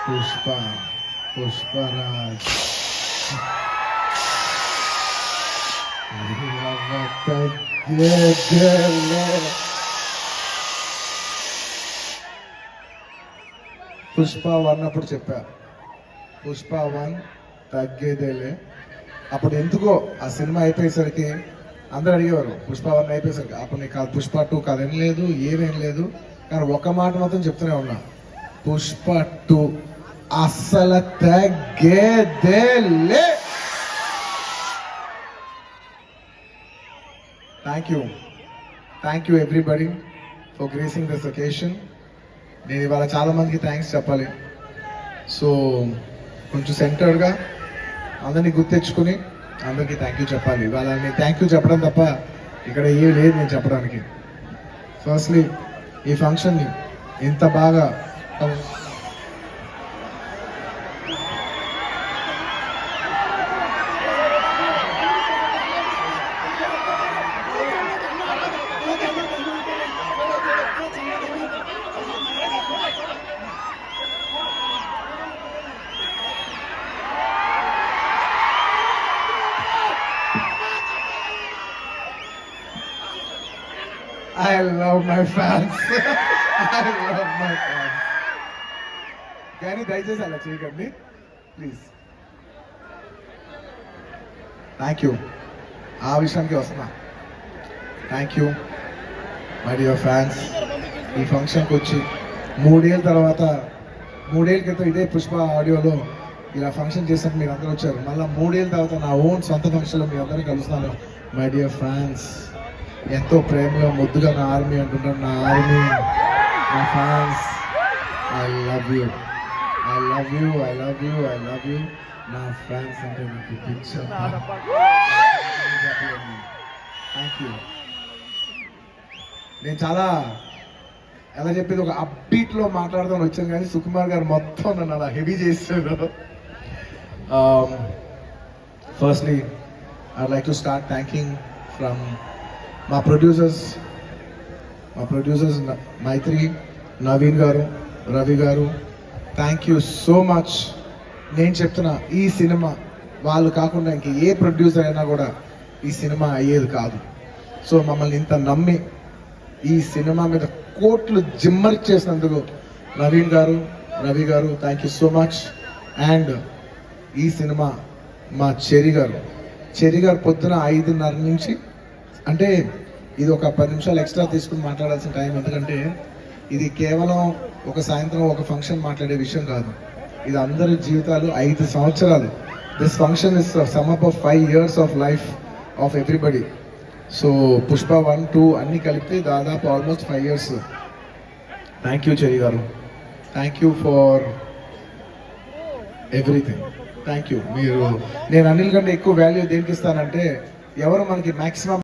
Pushpa Pushparaj Pushpa one అప్పుడు చెప్పా, Pushpa one తగ్గేదేలే. అప్పుడు ఎందుకో ఆ సినిమా అయిపోయేసరికి అందరూ అడిగేవారు పుష్ప వన్ అయిపోయేసరికి, అప్పుడు నీకు కాదు పుష్ప టూ కదేం లేదు ఏమేం లేదు, కానీ ఒక మాట మాత్రం చెప్తూనే ఉన్నా, పుష్ప టూ అస్సలు తగ్గేదేలే. Thank you everybody for gracing this occasion. నేను ఇవాళ చాలా మందికి థ్యాంక్స్ చెప్పాలి. సో కొంచెం సెంటర్డ్గా అందరినీ గుర్తెచ్చుకుని అందరికీ థ్యాంక్ యూ చెప్పాలి. ఇవాళ నేను థ్యాంక్ యూ చెప్పడం తప్ప ఇక్కడ ఏం లేదు నేను చెప్పడానికి. ఫస్ట్లీ ఈ ఫంక్షన్ని ఇంత బాగా I love my fans. I love my fans. కానీ దయచేసి అలా చేయకండి ప్లీజ్. Thank you. ఆ విషయానికి వస్తున్నా. Thank you my dear fans. ఈ ఫంక్షన్కి వచ్చి 3 ఏళ్ళ తర్వాత, 3 ఏళ్ళ క్రితం ఇదే పుష్ప ఆడియోలో ఇలా ఫంక్షన్ చేసినట్టు మీరు అందరూ వచ్చారు. మళ్ళీ 3 ఏళ్ళ తర్వాత నా ఓన్ సొంత ఫంక్షన్లో మీ అందరినీ కలుస్తున్నాను. మై డియర్ ఫ్యాన్స్, ఎంతో ప్రేమగా ముద్దుగా నా ఆర్మీ అంటున్నాను. నా ఆర్మీ, నా fans, I love you, I love you, I love you, I love you. నా ఫ్యాన్స్ అంటే నాకు పిక్చర్. Thank you. నేను చాలా ఎలా చెప్పేది ఒక అప్బీట్లో మాట్లాడదామని వచ్చాను, కానీ సుకుమార్ గారు మొత్తం నన్ను అలా హెవీ చేస్తారు. Firstly I'd like to start thanking from మా ప్రొడ్యూసర్స్ మైత్రి, నవీన్ గారు, రవి గారు. Thank you so much. నేను చెప్తున్నా, ఈ సినిమా వాళ్ళు కాకుండా ఇంక ఏ ప్రొడ్యూసర్ అయినా కూడా ఈ సినిమా అయ్యేది కాదు. సో మమ్మల్ని ఇంత నమ్మి ఈ సినిమా మీద కోట్లు జిమ్మరిచ్చేసినందుకు నవీన్ గారు, రవి గారు, thank you so much. And ఈ సినిమా మా చెరి గారు పొద్దున 5:30 నుంచి, అంటే ఇది ఒక 10 నిమిషాలు ఎక్స్ట్రా తీసుకుని మాట్లాడాల్సిన టైం, ఎందుకంటే ఇది కేవలం ఒక సాయంత్రం ఒక ఫంక్షన్ మాట్లాడే విషయం కాదు. ఇది అందరి జీవితాలు 5 సంవత్సరాలు. This function is sum up of 5 years of life of everybody. So Pushpa 1, 2 అన్నీ కలిపితే దాదాపు ఆల్మోస్ట్ 5 years. థ్యాంక్ యూ చెరి గారు, thank you for everything. Thank you. మీరు, నేను అన్నిటికంటే ఎక్కువ వాల్యూ దేనికి ఇస్తానంటే, ఎవరు మనకి మ్యాక్సిమం